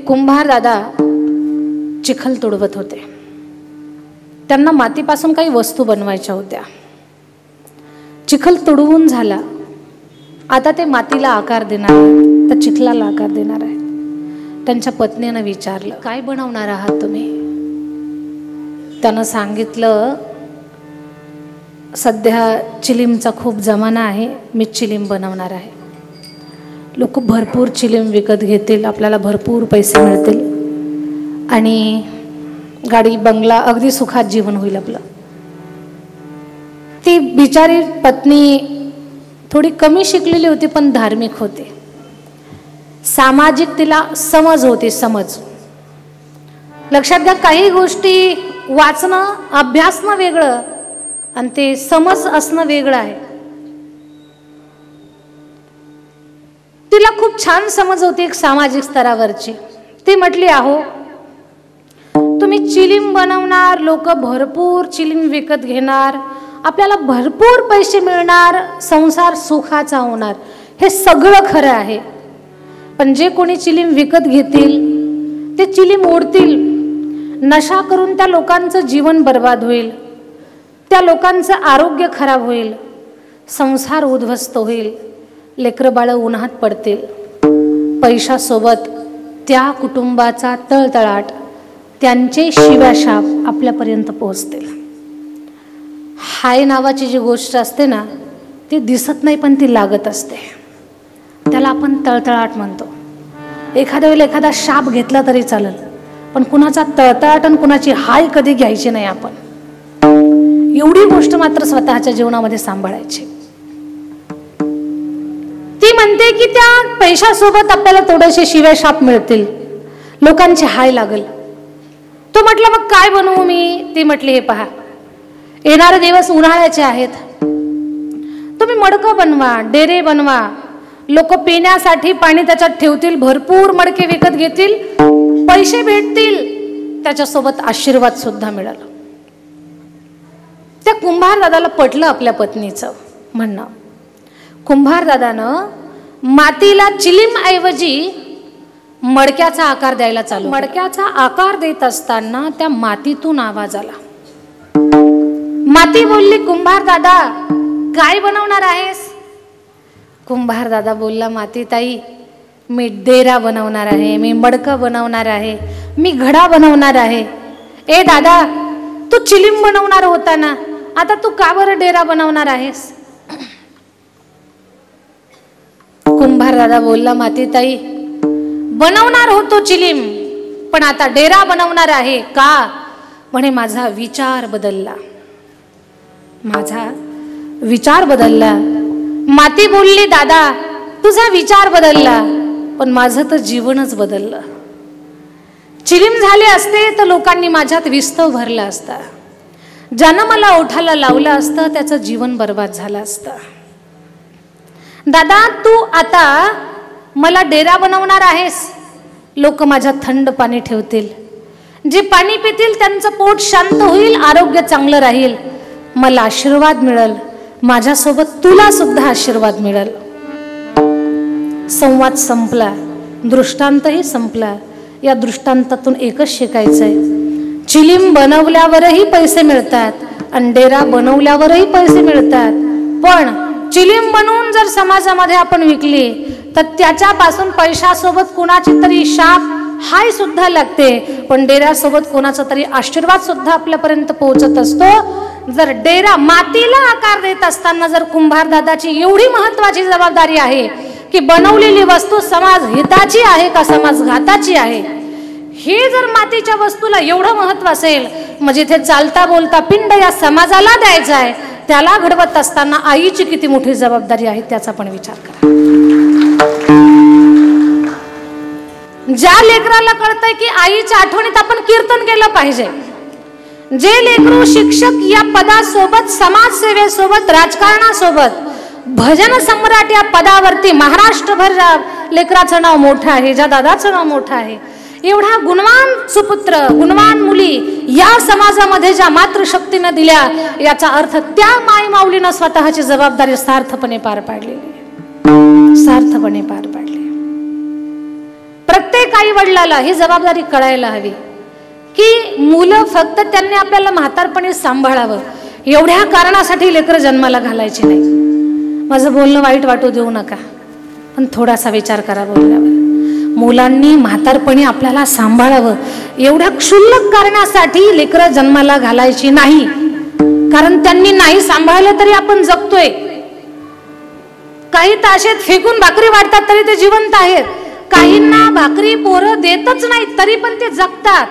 कुंभार दादा चिखल तुडवत होते. त्यांना मातीपासून काही वस्तू बनवायच्या होत्या. चिखल तुडवून झाला, आता ते मातीला आकार देणार आहेत, तर चिखलाला आकार देणार आहेत. त्यांच्या पत्नीनं विचारलं, काय बनवणार आहात तुम्ही? त्यानं सांगितलं, सध्या चिलीमचा खूप जमाना आहे, मी चिलीम बनवणार आहे. लोक भरपूर चिलीम विकत घेतील, आपल्याला भरपूर पैसे मिळतील आणि गाडी बंगला अगदी सुखात जीवन होईल आपलं. ती बिचारी पत्नी थोडी कमी शिकलेली होती, पण धार्मिक होती. सामाजिक तिला समज होती, समज. लक्षात घ्या, काही गोष्टी वाचणं अभ्यासणं वेगळं आणि ते समज असणं वेगळं आहे. तिला खूप छान समज होती एक सामाजिक स्तरावरची. ती म्हटली, अहो तुम्ही चिलीम बनवणार, लोक भरपूर चिलीम विकत घेणार, आपल्याला भरपूर पैसे मिळणार, संसार सुखाचा होणार, हे सगळं खरं आहे. पण जे कोणी चिलीम विकत घेतील ते चिलीम ओढतील, नशा करून त्या लोकांचं जीवन बर्बाद होईल, त्या लोकांचं आरोग्य खराब होईल, संसार उद्ध्वस्त होईल, लेकरं बाळं उन्हात पडतील, पैशासोबत त्या कुटुंबाचा तळतळाट, त्यांचे शिव्याशाप आपल्यापर्यंत पोहोचतील. हाय नावाची जी गोष्ट असते ना, ती दिसत नाही पण ती लागत असते. त्याला आपण तळतळाट म्हणतो. एखाद्या वेळेला एखादा शाप घेतला तरी चालेल, पण कुणाचा तळतळाट आणि कुणाची हाय कधी घ्यायची नाही आपण. एवढी गोष्ट मात्र स्वतःच्या जीवनामध्ये सांभाळायची. ती म्हणते की त्या पैशासोबत आपल्याला थोडेसे शिव्याशाप मिळतील, लोकांची हाय लागल. तो म्हटलं, मग काय बनवू मी? ती म्हटली, हे पहा, येणारे दिवस उन्हाळ्याचे आहेत, तुम्ही मडकं बनवा, डेरे बनवा, लोक पिण्यासाठी पाणी त्याच्यात ठेवतील, भरपूर मडके विकत घेतील, पैसे भेटतील, त्याच्यासोबत आशीर्वाद सुद्धा मिळाला. त्या कुंभार दादाला पटलं आपल्या पत्नीचं म्हणणं. कुंभार दादानं मातीला चिलीम ऐवजी मडक्याचा आकार द्यायला चालू. मडक्याचा आकार देत असताना त्या मातीतून आवाज आला. माती बोलली, कुंभार दादा काय बनवणार आहेस? कुंभार दादा बोलला, माती ताई मी डेरा बनवणार आहे, मी मडकं बनवणार आहे, मी घडा बनवणार आहे. ए दादा, तू चिलीम बनवणार होता ना, आता तू का बरं डेरा बनवणार आहेस? कुंभार दादा बोलला, माती ताई बनवणार होतो चिलीम, पण आता डेरा बनवणार आहे. का? म्हणे माझा विचार बदलला, माझा विचार बदलला. माती बोलली, दादा तुझा विचार बदलला, पण माझं तर जीवनच बदललं. चिलीम झाले असते तर लोकांनी माझ्यात विस्तव भरला असता, ज्यानं मला ओठाला लावलं असतं त्याचं जीवन बर्बाद झालं असतं. दादा तू आता मला डेरा बनवणार आहेस, लोक माझ्यात थंड पाणी ठेवतील, जे पाणी पितील त्यांचं पोट शांत होईल, आरोग्य चांगलं राहील, मला आशीर्वाद मिळेल, माझ्यासोबत तुला सुद्धा आशीर्वाद मिळेल. संवाद संपला, दृष्टांतही संपला. या दृष्टांतातून एकच शिकायचं आहे, चिलीम बनवल्यावरही पैसे मिळतात आणि डेरा बनवल्यावरही पैसे मिळतात. पण चिलीम बनवून जर समाजामध्ये आपण विकली तर त्याच्यापासून पैशासोबत कुणाची तरी शाप हाय सुद्धा लागते, पण डेऱ्यासोबत कोणाचा तरी आशीर्वाद सुद्धा आपल्यापर्यंत पोहोचत असतो. जर डेरा मातीला आकार देत असताना जर कुंभार दादाची एवढी महत्वाची जबाबदारी आहे की बनवलेली वस्तू समाज हिताची आहे का समाज घाताची आहे, हे जर मातीच्या वस्तूला एवढं महत्व असेल, मग जिथे चालता बोलता पिंड या समाजाला द्यायचा आहे, त्याला घडवत असताना आईची किती मोठी जबाबदारी आहे त्याचा पण विचार करा. ज्या लेकराला कळतंय की आईच्या आठवणीत आपण कीर्तन केलं पाहिजे, जे लेकरू शिक्षक या पदासोबत, समाजसेवेसोबत, राजकारणासोबत, भजन सम्राट या पदावरती महाराष्ट्रभर लेकराचं नाव मोठं आहे, ज्या दादाचं नाव मोठं आहे, एवढा गुणवान सुपुत्र, गुणवान मुली या समाजामध्ये ज्या मातृशक्तीनं दिल्या, याचा अर्थ त्या माई माऊलीनं स्वतःची जबाबदारी सार्थपणे पार पाडलेली, सार्थपणे पार पाडली. प्रत्येक आई वडिलाला ही जबाबदारी कळायला हवी की मुलं फक्त त्यांनी आपल्याला म्हातारपणी सांभाळावं एवढ्या कारणासाठी लेकरं जन्माला घालायची नाही. माझं बोलणं वाईट वाटू देऊ नका, पण थोडासा विचार करा बोलल्यावर. मुलांनी म्हातारपणी आपल्याला सांभाळावं एवढ्या क्षुल्लक कारणासाठी लेकरं जन्माला घालायची नाही. कारण त्यांनी नाही सांभाळलं तरी आपण जगतोय. काही ताशेत फेकून भाकरी वाटतात तरी ते जिवंत आहेत. काहींना भाकरी पोरं देतच नाहीत तरी पण ते जगतात.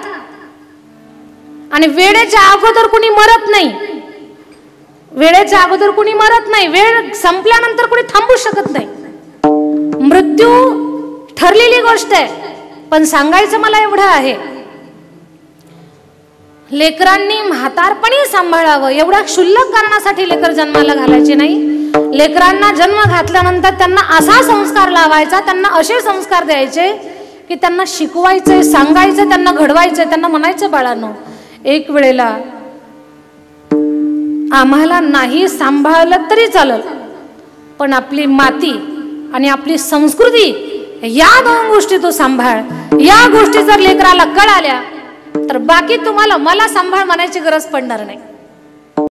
आणि वेळेच्या अगोदर कुणी मरत नाही. वेळेच्या अगोदर कुणी मरत नाही. वेळ संपल्यानंतर कुणी थांबू शकत नाही. मृत्यू ठरलेली गोष्ट आहे. पण सांगायचं मला एवढं आहे, लेकरांनी म्हातारपणी सांभाळावं एवढ्या क्षुल्लक कारणासाठी लेकर जन्माला घालायचे नाही. लेकरांना जन्म घातल्यानंतर त्यांना असा संस्कार लावायचा, त्यांना असे संस्कार द्यायचे की त्यांना शिकवायचे, सांगायचे, त्यांना घडवायचे. त्यांना म्हणायचं, बाळांनो, एक वेळेला आम्हाला नाही सांभाळलं तरी चालेल, पण आपली माती आणि आपली संस्कृती या दोन गोष्टी तू सांभाळ. या गोष्टी जर लेकराला कळाल्या तर बाकी तुम्हाला मला सांभाळ म्हणायची गरज पडणार नाही.